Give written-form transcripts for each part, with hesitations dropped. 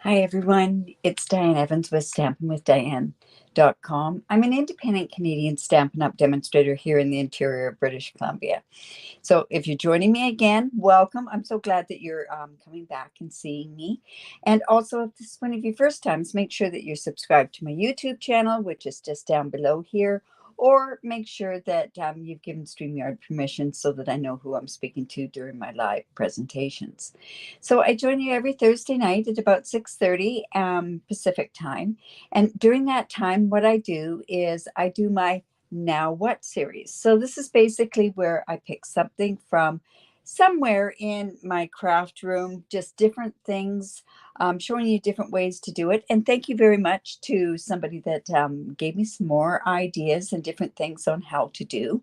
Hi, everyone. It's Diane Evans with stampinwithdiane.com. I'm an independent Canadian Stampin' Up! Demonstrator here in the interior of British Columbia. So if you're joining me again, welcome. I'm so glad that you're coming back and seeing me. And also, if this is one of your first times, make sure that you're subscribed to my YouTube channel, which is just down below here. Or make sure that you've given StreamYard permission so that I know who I'm speaking to during my live presentations. So I join you every Thursday night at about 6:30 Pacific time. And during that time, what I do is I do my Now What series. So this is basically where I pick something from somewhere in my craft room, just different things, showing you different ways to do it. And thank you very much to somebody that gave me some more ideas and different things on how to do.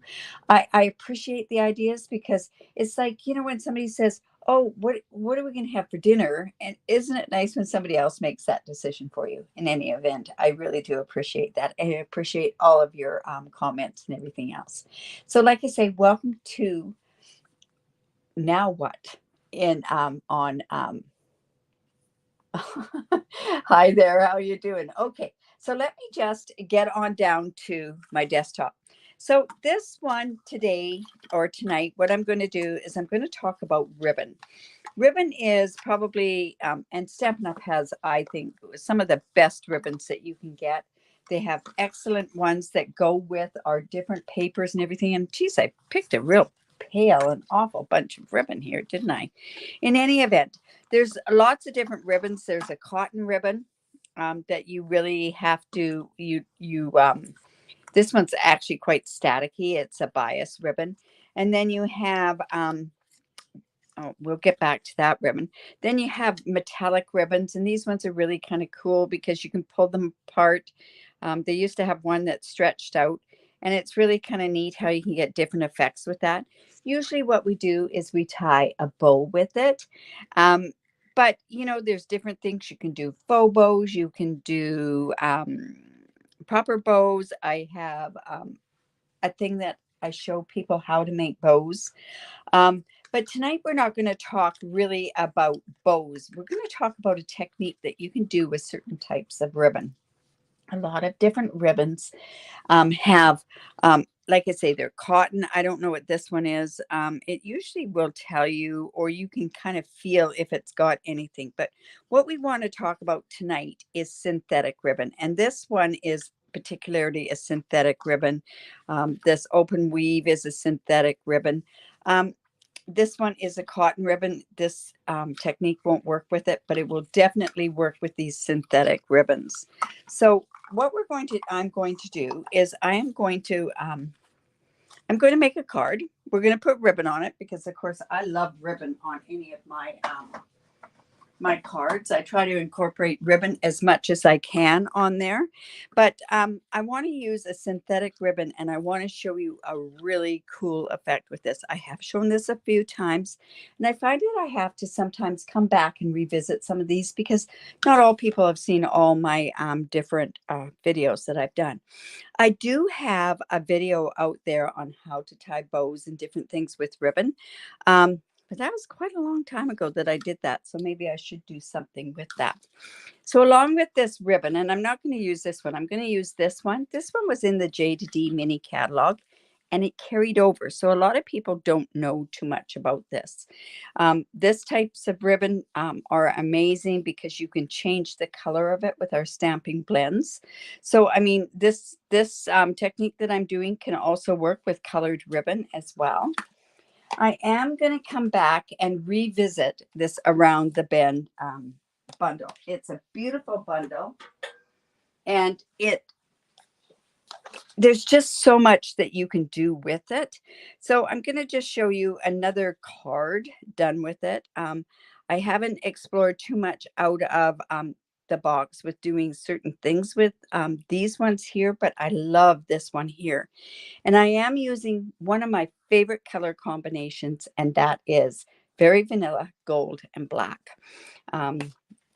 I appreciate the ideas because it's like, when somebody says, oh, what are we going to have for dinner? And isn't it nice when somebody else makes that decision for you? In any event, I really do appreciate that. I appreciate all of your comments and everything else. So like I say, welcome to Now What in on Hi there, how are you doing? Okay, so let me just get on down to my desktop. So this one today or tonight, what I'm going to do is I'm going to talk about ribbon. Ribbon is probably, and Stampin' Up! Has, I think, some of the best ribbons that you can get. They have excellent ones that go with our different papers and everything. And geez, I picked a real pale and awful bunch of ribbon here, didn't I? In any event, there's lots of different ribbons. There's a cotton ribbon that you really have to, this one's actually quite staticky. It's a bias ribbon. And then you have, oh, we'll get back to that ribbon. Then you have metallic ribbons, and these ones are really kind of cool because you can pull them apart. They used to have one that stretched out, and it's really kind of neat how you can get different effects with that. Usually what we do is we tie a bow with it. But, there's different things. You can do faux bows. You can do proper bows. I have a thing that I show people how to make bows. But tonight we're not going to talk really about bows. We're going to talk about a technique that you can do with certain types of ribbon. A lot of different ribbons have, like I say, they're cotton. I don't know what this one is. It usually will tell you, or you can kind of feel if it's got anything. But what we want to talk about tonight is synthetic ribbon. And this one is particularly a synthetic ribbon. This open weave is a synthetic ribbon. This one is a cotton ribbon. This technique won't work with it, but it will definitely work with these synthetic ribbons. So what I'm going to do is I'm going to make a card. We're going to put ribbon on it because, of course, I love ribbon on any of my cards. I try to incorporate ribbon as much as I can on there, but I want to use a synthetic ribbon, and I want to show you a really cool effect with this. I have shown this a few times, and I find that I have to sometimes come back and revisit some of these because not all people have seen all my different videos that I've done. I do have a video out there on how to tie bows and different things with ribbon. But that was quite a long time ago that I did that. So maybe I should do something with that. So along with this ribbon, and I'm not going to use this one. I'm going to use this one. This one was in the J to D mini catalog, and it carried over. So a lot of people don't know too much about this. This types of ribbon are amazing because you can change the color of it with our stamping blends. So, I mean, this technique that I'm doing can also work with colored ribbon as well. I am going to come back and revisit this Around the Bend bundle. It's a beautiful bundle, and there's just so much that you can do with it. So I'm going to just show you another card done with it. I haven't explored too much out of the box with doing certain things with these ones here, but I love this one here. And I am using one of my favorite color combinations, and that is very vanilla, gold, and black.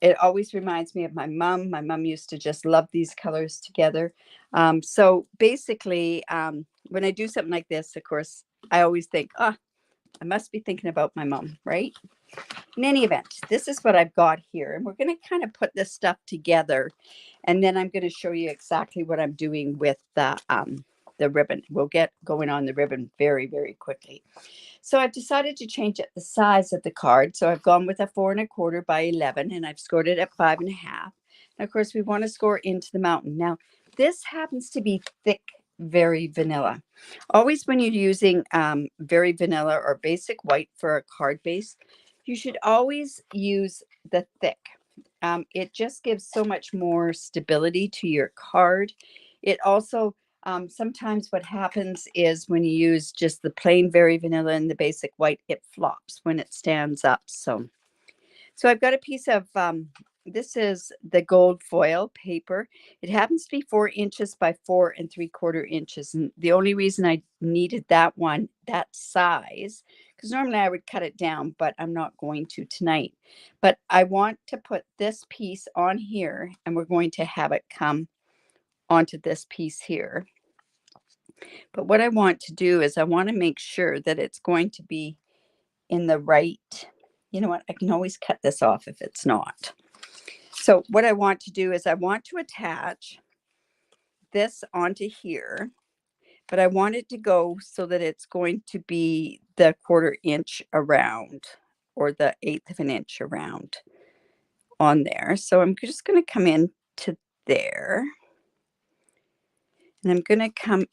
It always reminds me of my mom. My mom used to just love these colors together. So basically, when I do something like this, of course, I always think, oh, I must be thinking about my mom, right? In any event, this is what I've got here. And we're going to kind of put this stuff together. And then I'm going to show you exactly what I'm doing with the ribbon. We'll get going on the ribbon very, very quickly. So I've decided to change it the size of the card. So I've gone with a 4¼ by 11, and I've scored it at 5½. And of course, we want to score into the mountain. Now, this happens to be thick, very vanilla. Always when you're using very vanilla or basic white for a card base, you should always use the thick. It just gives so much more stability to your card. It also, sometimes what happens is when you use just the plain very vanilla and the basic white, it flops when it stands up. So I've got a piece of, this is the gold foil paper. It happens to be 4 inches by 4¾ inches. And the only reason I needed that one, that size, because normally I would cut it down, but I'm not going to tonight. But I want to put this piece on here, and we're going to have it come onto this piece here. But what I want to do is I want to make sure that it's going to be in the right, you know what, I can always cut this off if it's not. So what I want to do is I want to attach this onto here, but I want it to go so that it's going to be the 1/4 inch around, or the 1/8 of an inch around on there. So I'm just going to come in to there, and I'm going to come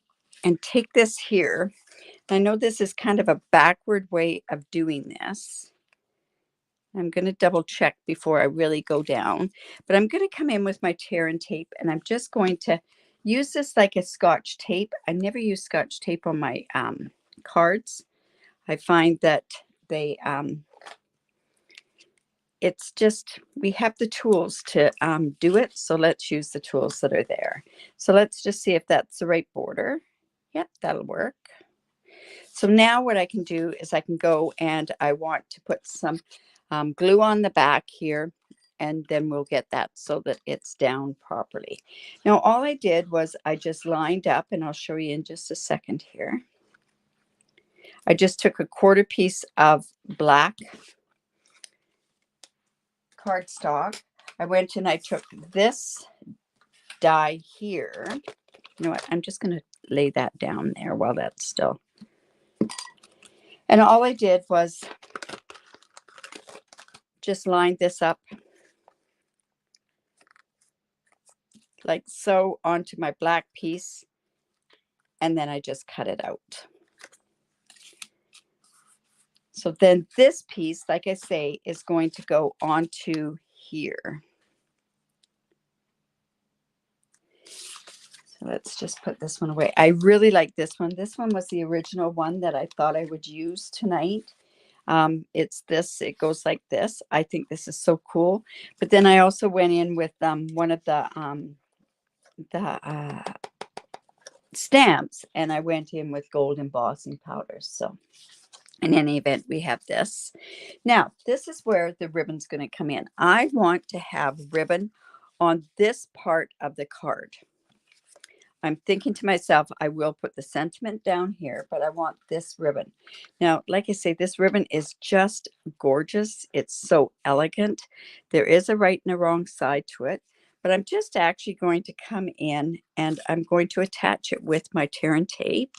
and take this here. I know this is kind of a backward way of doing this. I'm going to double check before I really go down, but I'm going to come in with my tear and tape, and I'm just going to use this like a Scotch tape. I never use Scotch tape on my cards. I find that they, it's just, we have the tools to do it. So let's use the tools that are there. So let's just see if that's the right border. Yep, that'll work. So now what I can do is I can go, and I want to put some glue on the back here, and then we'll get that so that it's down properly. Now, all I did was I just lined up, and I'll show you in just a second here. I just took a 1/4 piece of black cardstock. I went and I took this die here. You know what? I'm just going to lay that down there while that's still. And all I did was just line this up like so onto my black piece, and then I just cut it out. So then this piece, like I say, is going to go onto here. So let's just put this one away. I really like this one. This one was the original one that I thought I would use tonight. It's this, it goes like this. I think this is so cool. But then I also went in with one of the stamps, and I went in with gold embossing powders. So in any event, we have this. Now, this is where the ribbon's going to come in. I want to have ribbon on this part of the card. I'm thinking to myself, I will put the sentiment down here, but I want this ribbon. Now, like I say, this ribbon is just gorgeous. It's so elegant. There is a right and a wrong side to it, but I'm just actually going to come in, and I'm going to attach it with my tear and tape.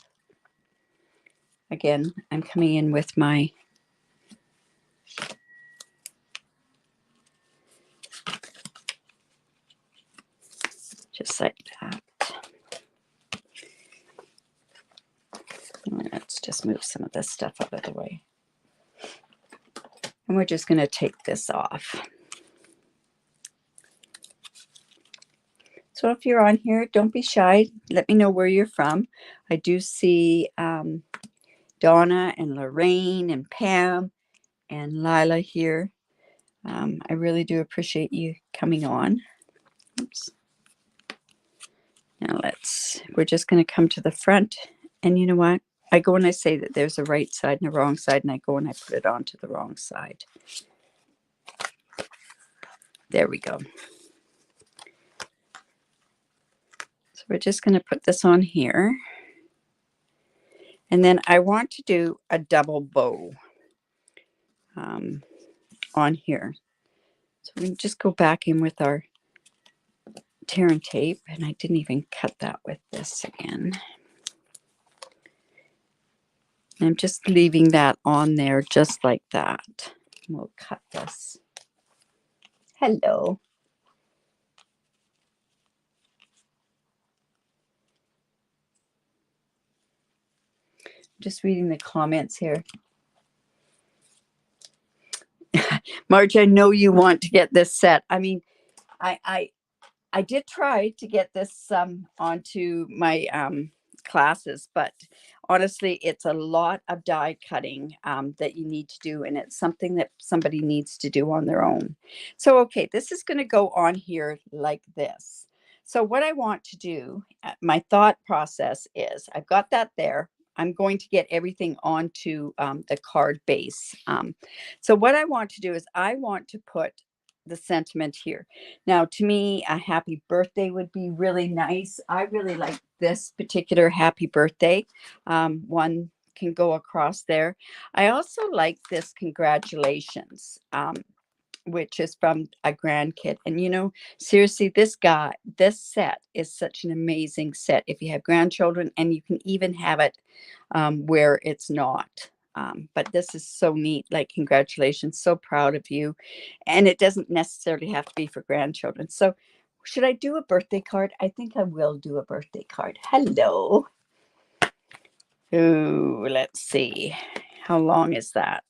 Again, I'm coming in with my just like that. Let's just move some of this stuff out of the way. And we're just going to take this off. So if you're on here, don't be shy. Let me know where you're from. I do see Donna and Lorraine and Pam and Lila here. I really do appreciate you coming on. Oops. Now we're just going to come to the front, and you know what? I go and I say that there's a right side and a wrong side, and I go and I put it onto the wrong side. There we go. So we're just going to put this on here. And then I want to do a double bow. on here. So we can just go back in with our tear and tape, and I didn't even cut that with this again. I'm just leaving that on there just like that. We'll cut this. Hello. Just reading the comments here. Marge, I know you want to get this set. I mean, I did try to get this onto my classes, but honestly, it's a lot of die cutting that you need to do, and it's something that somebody needs to do on their own. So, okay, this is going to go on here like this. So what I want to do, my thought process is, I've got that there. I'm going to get everything onto the card base. So what I want to do is I want to put the sentiment here. Now, to me, a happy birthday would be really nice. I really like this particular happy birthday. One can go across there. I also like this congratulations, which is from a grandkid. And, you know, seriously, this set is such an amazing set if you have grandchildren, and you can even have it where it's not. But this is so neat. Like, congratulations, so proud of you. And it doesn't necessarily have to be for grandchildren. So should I do a birthday card? I think I will do a birthday card. Hello. Ooh, let's see. How long is that?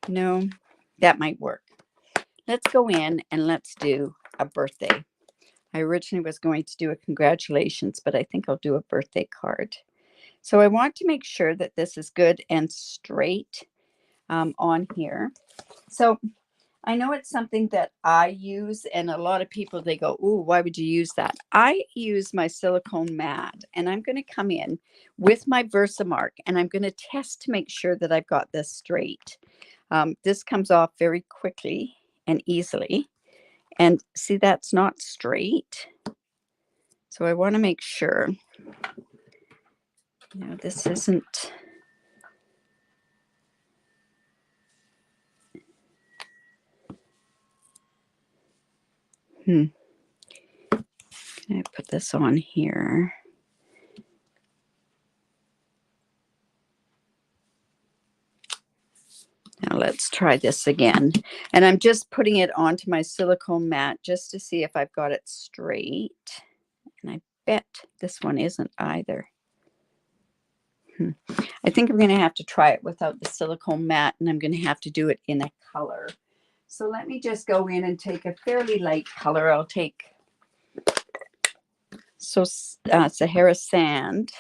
No, that might work. Let's go in and let's do a birthday. I originally was going to do a congratulations, but I think I'll do a birthday card. So I want to make sure that this is good and straight on here. So I know it's something that I use, and a lot of people, they go, "Ooh, why would you use that?" I use my silicone mat, and I'm going to come in with my Versamark, and I'm going to test to make sure that I've got this straight. This comes off very quickly and easily. And see, that's not straight. So I want to make sure, you know, this isn't. Can I put this on here? Now let's try this again. And I'm just putting it onto my silicone mat just to see if I've got it straight. And I bet this one isn't either. I think I'm going to have to try it without the silicone mat, and I'm going to have to do it in a color. So let me just go in and take a fairly light color. I'll take Sahara Sand.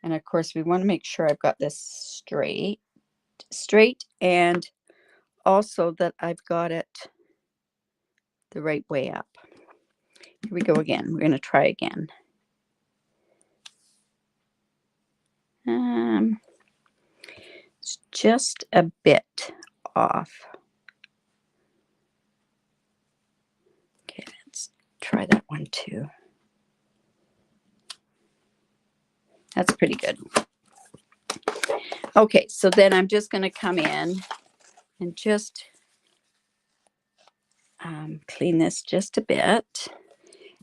And of course, we want to make sure I've got this straight, and also that I've got it the right way up. Here we go again. We're going to try again. It's just a bit off. Okay, let's try that one too. That's pretty good. Okay, so then I'm just going to come in and just clean this just a bit.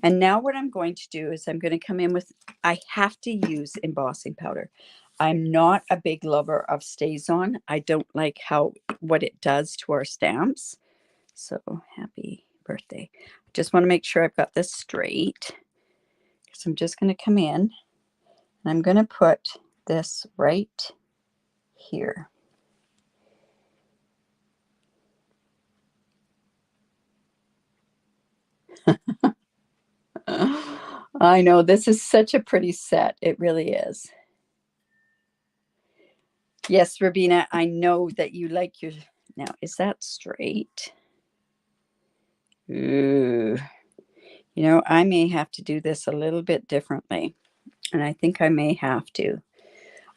And now what I'm going to do is I'm going to come in with, I have to use embossing powder. I'm not a big lover of StazOn. I don't like what it does to our stamps. So happy birthday. I just want to make sure I've got this straight. So I'm just going to come in and I'm going to put this right here. I know, this is such a pretty set. It really is. Yes, Rabina, I know that you like your... Now, is that straight? Ooh. You know, I may have to do this a little bit differently. And I think I may have to.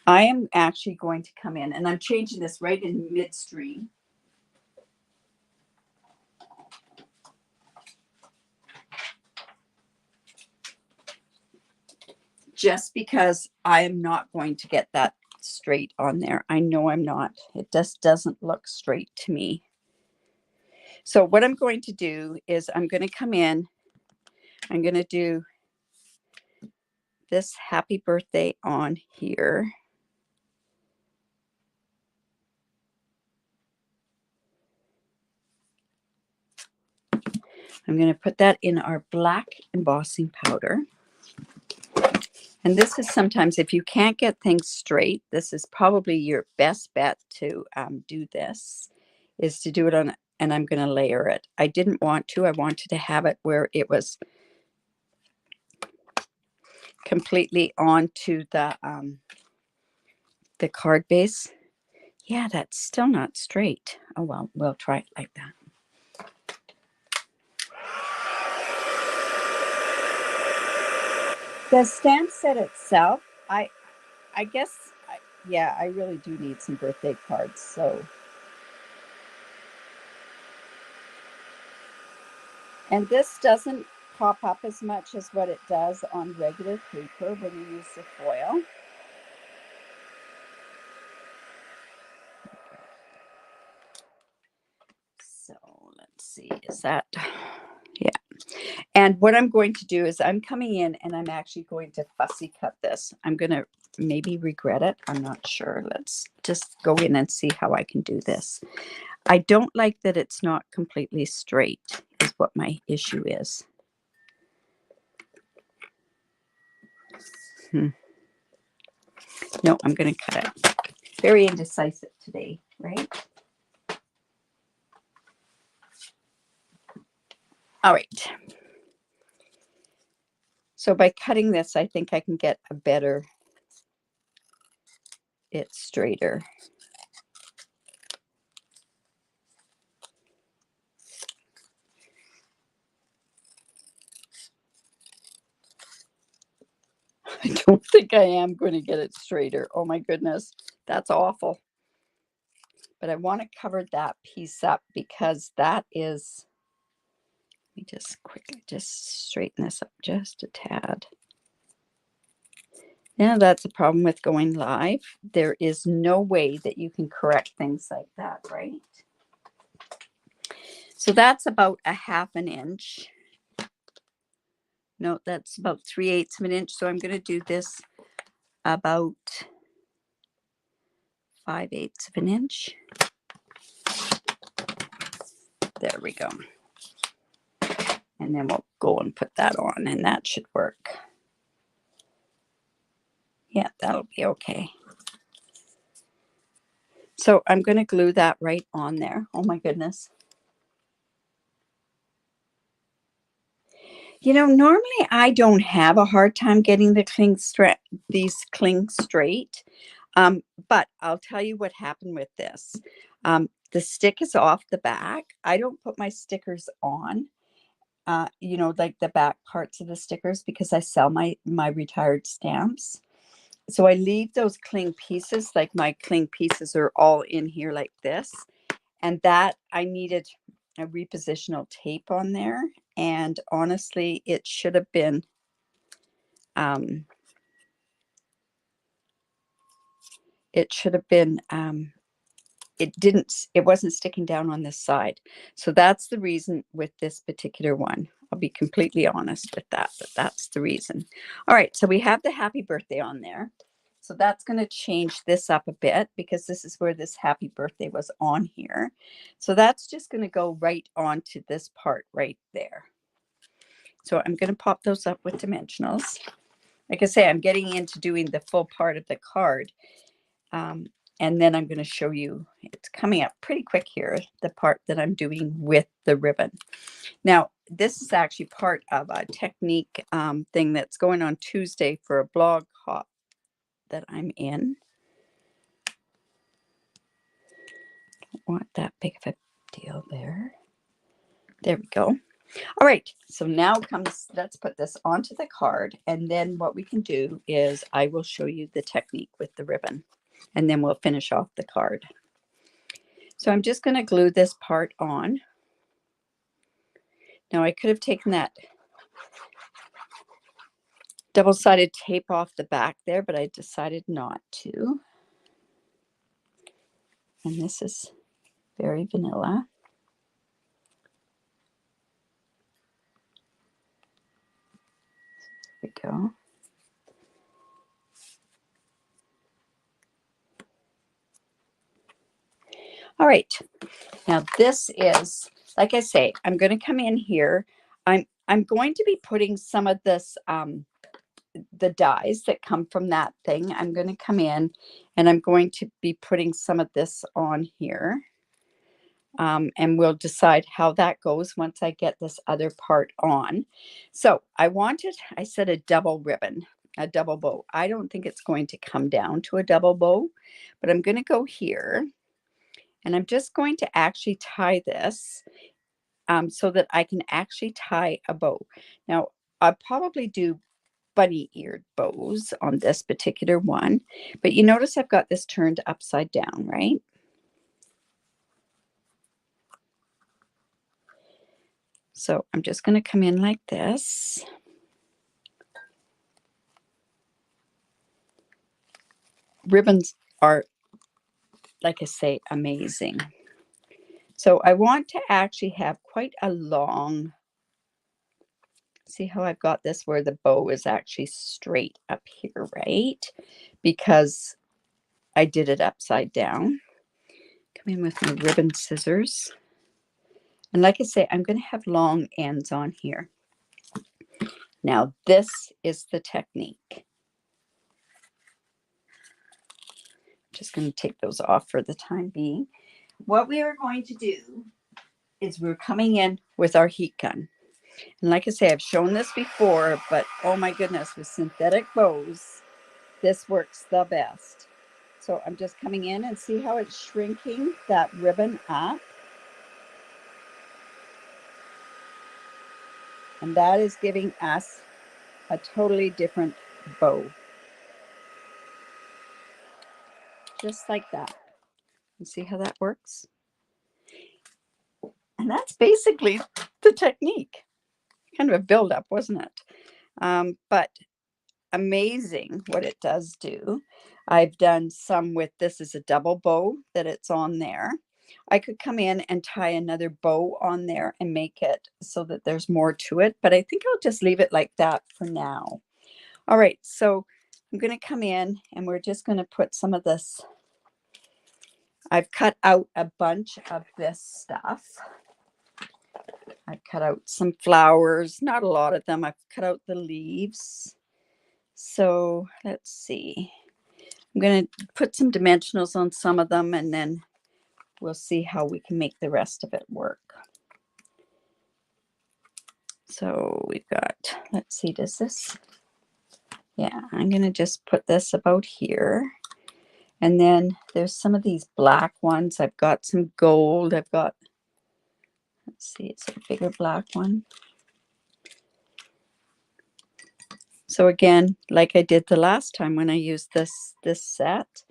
I am actually going to come in, and I'm changing this right in midstream. Just because I am not going to get that straight on there. I know I'm not. It just doesn't look straight to me. So what I'm going to do is I'm going to come in. I'm going to do this happy birthday on here. I'm going to put that in our black embossing powder. And this is sometimes, if you can't get things straight, this is probably your best bet to do this, is to do it on, and I'm going to layer it. I didn't want to. I wanted to have it where it was completely onto the card base. Yeah, that's still not straight. Oh, well, we'll try it like that. The stamp set itself, I guess, yeah, I really do need some birthday cards. So, and this doesn't pop up as much as what it does on regular paper when you use the foil. So let's see, is that, yeah. And what I'm going to do is I'm coming in and I'm actually going to fussy cut this. I'm going to maybe regret it. I'm not sure. Let's just go in and see how I can do this. I don't like that it's not completely straight is what my issue is. No, I'm going to cut it. Very indecisive today, right? All right. So by cutting this, I think I can get a better, it's straighter. I don't think I am going to get it straighter. Oh my goodness, that's awful. But I want to cover that piece up because that is, let me just quickly just straighten this up just a tad. Now that's a problem with going live. There is no way that you can correct things like that, right? So that's about a half an inch. No, that's about 3/8 of an inch. So I'm going to do this about 5/8 of an inch. There we go. And then we'll go and put that on and that should work. Yeah, that'll be okay. So I'm going to glue that right on there. Oh my goodness. You know, normally I don't have a hard time getting the these cling straight. But I'll tell you what happened with this. The stick is off the back. I don't put my stickers on, you know, like the back parts of the stickers because I sell my retired stamps. So I leave those cling pieces, like my cling pieces are all in here like this. And that I needed a repositional tape on there. And honestly, it should have been, it wasn't sticking down on this side. So that's the reason with this particular one. I'll be completely honest with that, but that's the reason. All right, so we have the happy birthday on there. So that's going to change this up a bit because this is where this happy birthday was on here. So that's just going to go right onto this part right there. So I'm going to pop those up with dimensionals. Like I say, I'm getting into doing the full part of the card. And then I'm going to show you, it's coming up pretty quick here, the part that I'm doing with the ribbon. Now, this is actually part of a technique thing that's going on Tuesday for a blog hop that I'm in. Don't want that big of a deal there. There we go. All right, so now comes, let's put this onto the card. And then what we can do is I will show you the technique with the ribbon. And then we'll finish off the card. So I'm just going to glue this part on. Now I could have taken that double-sided tape off the back there, but I decided not to. And this is very vanilla. There we go. All right. Now this is, like I say, I'm going to come in here. I'm going to be putting some of this, the dies that come from that thing. I'm going to come in and I'm going to be putting some of this on here. And we'll decide how that goes once I get this other part on. So I said a double ribbon, a double bow. I don't think it's going to come down to a double bow, but I'm going to go here and I'm just going to actually tie this so that I can actually tie a bow. Now, I'll probably do bunny eared bows on this particular one, but you notice I've got this turned upside down, right? So I'm just going to come in like this. Ribbons are, like I say, amazing. So I want to actually have quite a long, see how I've got this where the bow is actually straight up here, right? Because I did it upside down. Come in with my ribbon scissors. And like I say, I'm going to have long ends on here. Now, this is the technique. Just going to take those off for the time being. What we are going to do is we're coming in with our heat gun. And like I say, I've shown this before, but oh my goodness, with synthetic bows, this works the best. So I'm just coming in and see how it's shrinking that ribbon up. And that is giving us a totally different bow. Just like that. You see how that works? And that's basically the technique. Kind of a build-up, wasn't it? But amazing what it does do. I've done some with, this is a double bow that it's on there. I could come in and tie another bow on there and make it so that there's more to it, but I think I'll just leave it like that for now. All right, so I'm going to come in and we're just going to put some of this. I've cut out a bunch of this stuff. I've cut out some flowers, not a lot of them. I've cut out the leaves. So let's see. I'm going to put some dimensionals on some of them and then we'll see how we can make the rest of it work. So we've got, let's see, does this, yeah, I'm going to just put this about here. And then there's some of these black ones. I've got some gold. I've got, let's see, it's a bigger black one. So again, like I did the last time when I used this set,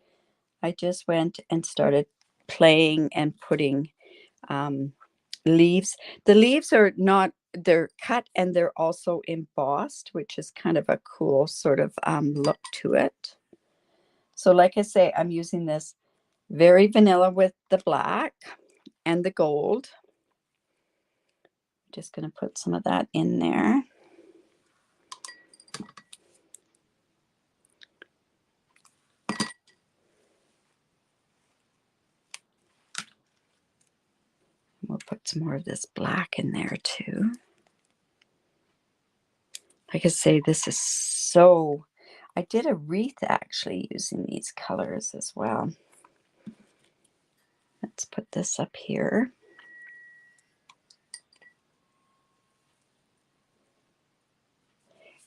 I just went and started playing and putting leaves. The leaves are not, they're cut and they're also embossed, which is kind of a cool sort of look to it. So like I say, I'm using this very vanilla with the black and the gold. Just going to put some of that in there. We'll put some more of this black in there too. Like I say, this is so, I did a wreath actually using these colors as well. Let's put this up here.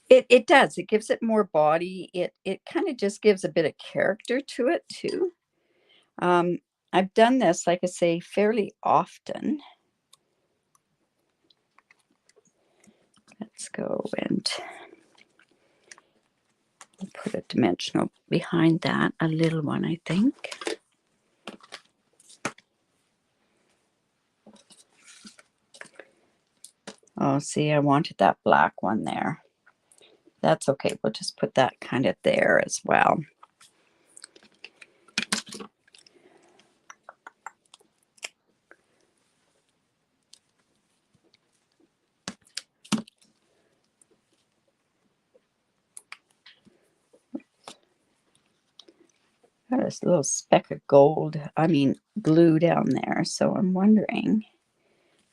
It does. It gives it more body. It kind of just gives a bit of character to it too. I've done this, like I say, fairly often. Let's go and put a dimensional behind that, a little one, I think. Oh, see, I wanted that black one there. That's okay. We'll just put that kind of there as well. a little speck of gold, blue down there. So I'm wondering,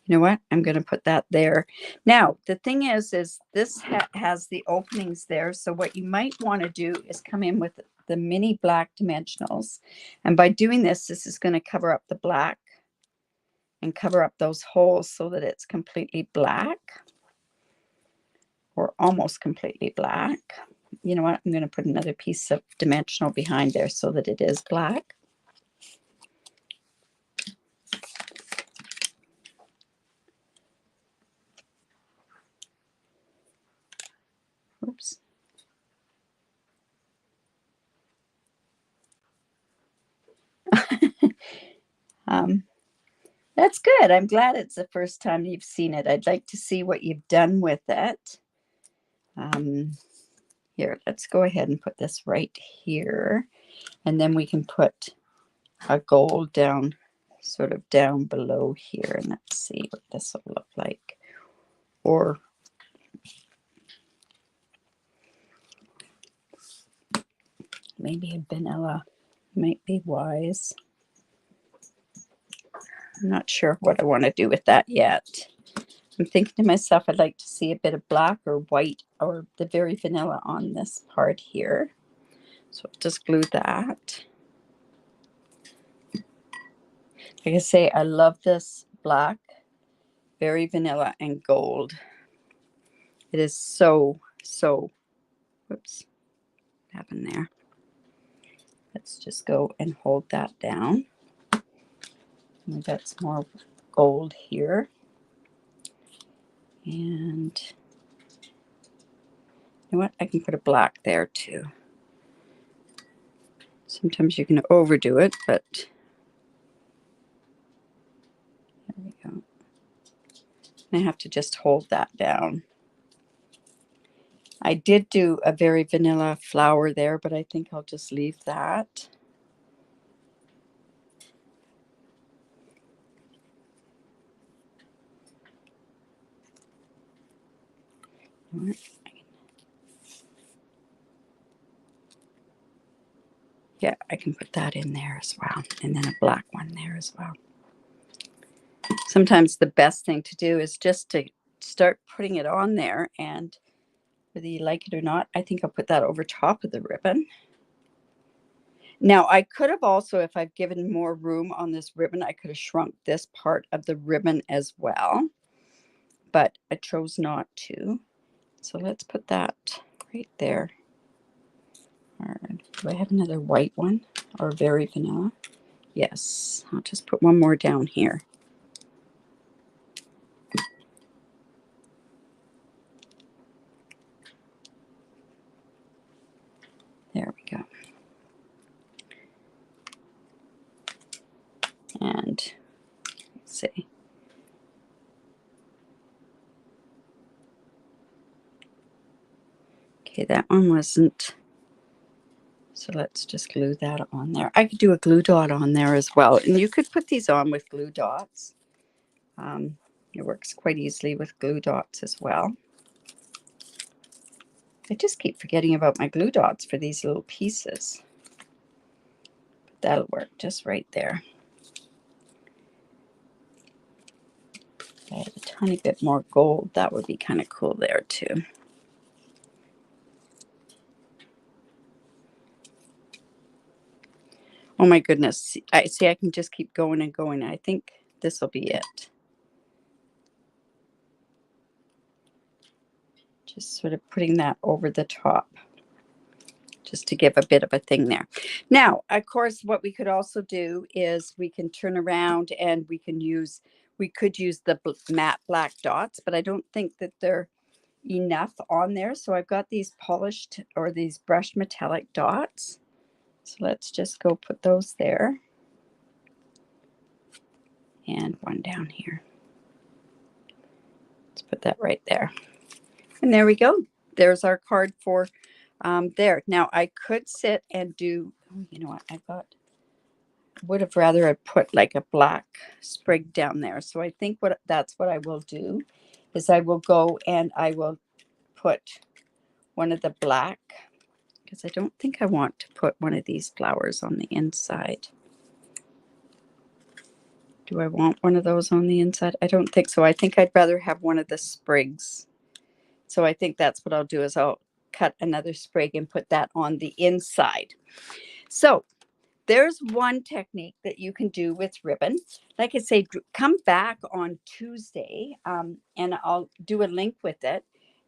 you know what? I'm going to put that there. Now, the thing is this has the openings there. So what you might want to do is come in with the mini black dimensionals. And by doing this, this is going to cover up the black and cover up those holes so that it's completely black or almost completely black. You know what? I'm going to put another piece of dimensional behind there so that it is black. Oops. That's good. I'm glad it's the first time you've seen it. I'd like to see what you've done with it. Here, let's go ahead and put this right here. And then we can put a gold down, sort of down below here. And let's see what this will look like. Or maybe a vanilla might be wise. I'm not sure what I want to do with that yet. I'm thinking to myself, I'd like to see a bit of black or white or the very vanilla on this part here. So I'll just glue that. Like I say, I love this black, very vanilla and gold. It is so, whoops, what happened there? Let's just go and hold that down. We got some more gold here. And you know what? I can put a black there too. Sometimes you can overdo it, but there we go. I have to just hold that down. I did do a very vanilla flower there, but I think I'll just leave that. Yeah, I can put that in there as well. And then a black one there as well. Sometimes the best thing to do is just to start putting it on there, and whether you like it or not, I think I'll put that over top of the ribbon. Now, I could have also, if I've given more room on this ribbon, I could have shrunk this part of the ribbon as well, but I chose not to. So let's put that right there. Or do I have another white one or very vanilla? Yes, I'll just put one more down here. There we go. And let's see. Okay, that one wasn't. So let's just glue that on there. I could do a glue dot on there as well. And you could put these on with glue dots. It works quite easily with glue dots as well. I just keep forgetting about my glue dots for these little pieces. But that'll work just right there. If I had a tiny bit more gold, that would be kind of cool there too. Oh my goodness. I see I can just keep going and going. I think this will be it. Just sort of putting that over the top, just to give a bit of a thing there. Now, of course, what we could also do is we can turn around and we could use the matte black dots, but I don't think that they're enough on there. So I've got these polished or these brushed metallic dots. So let's just go put those there. And one down here. Let's put that right there. And there we go. There's our card for there. Now I could sit and do, oh, you know what, would have rather I put like a black sprig down there. So I think that's what I will do is I will go and I will put one of the black because I don't think I want to put one of these flowers on the inside. Do I want one of those on the inside? I don't think so. I think I'd rather have one of the sprigs. So I think that's what I'll do is I'll cut another sprig and put that on the inside. So there's one technique that you can do with ribbon. Like I say, come back on Tuesday and I'll do a link with it.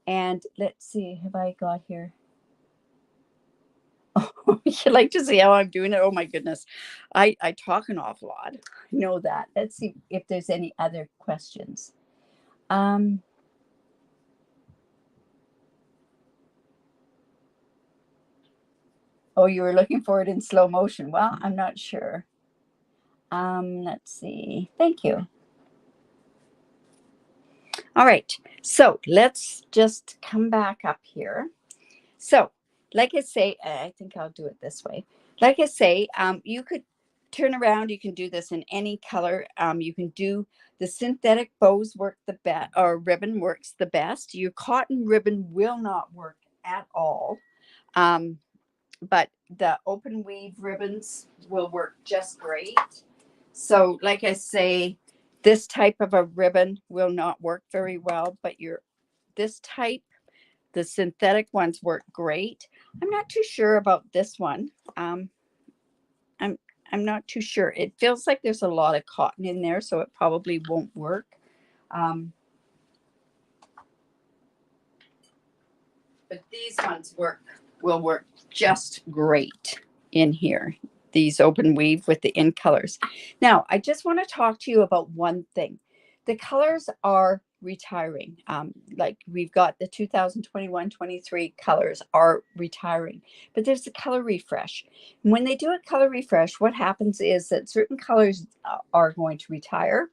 And let's see, have I got here? Oh, you like to see how I'm doing it? Oh my goodness. I talk an awful lot. I know that. Let's see if there's any other questions. Oh, you were looking for it in slow motion. Well, I'm not sure. Let's see. Thank you. All right. So let's just come back up here. So, like I say, I think I'll do it this way. Like I say, you could turn around. You can do this in any color. You can do the synthetic bows work the best, or ribbon works the best. Your cotton ribbon will not work at all. But the open weave ribbons will work just great. So, like I say, this type of a ribbon will not work very well, but this type, the synthetic ones work great. I'm not too sure about this one. I'm not too sure. It feels like there's a lot of cotton in there, so it probably won't work. But these ones will work just great in here. These open weave with the in colors. Now, I just want to talk to you about one thing. The colors are retiring. Like we've got the 2021-23 colors are retiring, but there's a color refresh. When they do a color refresh, what happens is that certain colors are going to retire.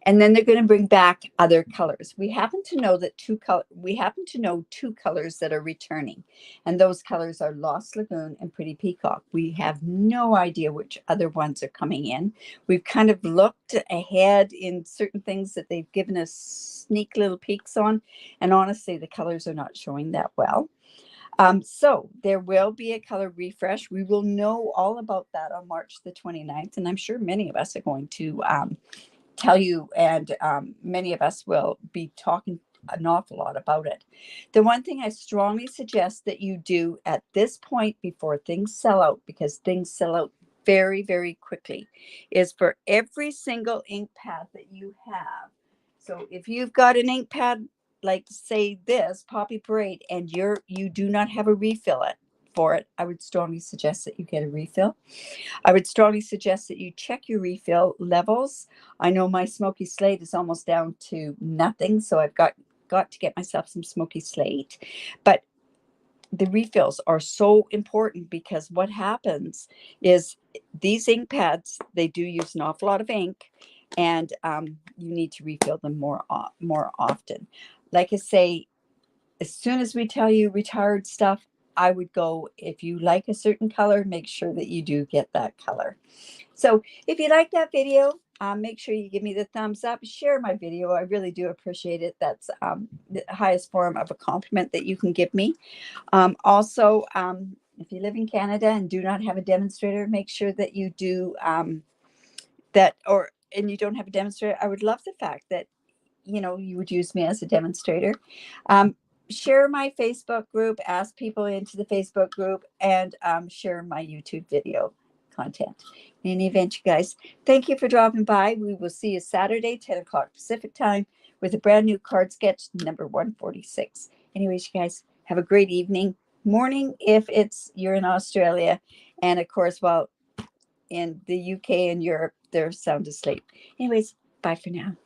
And then they're going to bring back other colors. We happen to know two colors that are returning, and those colors are Lost Lagoon and Pretty Peacock. We have no idea which other ones are coming in. We've kind of looked ahead in certain things that they've given us sneak little peeks on, and honestly, the colors are not showing that well. So there will be a color refresh. We will know all about that on March the 29th, and I'm sure many of us are going to tell you, and many of us will be talking an awful lot about it. The one thing I strongly suggest that you do at this point before things sell out, because things sell out very, very quickly, is for every single ink pad that you have. So if you've got an ink pad like say this Poppy Parade and you do not have a refill for it, I would strongly suggest that you get a refill. I would strongly suggest that you check your refill levels. I know my Smoky Slate is almost down to nothing, so I've got to get myself some Smoky Slate. But the refills are so important, because what happens is these ink pads, they do use an awful lot of ink, and you need to refill them more often. Like I say, as soon as we tell you retired stuff, I would go, if you like a certain color, make sure that you do get that color. So if you like that video, make sure you give me the thumbs up, share my video. I really do appreciate it. That's the highest form of a compliment that you can give me. Also, if you live in Canada and do not have a demonstrator, make sure that you do and you don't have a demonstrator. I would love the fact that, you would use me as a demonstrator. Share my Facebook group, ask people into the Facebook group, and share my YouTube video content. In any event, you guys, thank you for dropping by. We will see you Saturday, 10 o'clock Pacific time, with a brand new card sketch, number 146. Anyways, you guys, have a great evening, morning if you're in Australia, and of course, in the UK and Europe, they're sound asleep. Anyways, bye for now.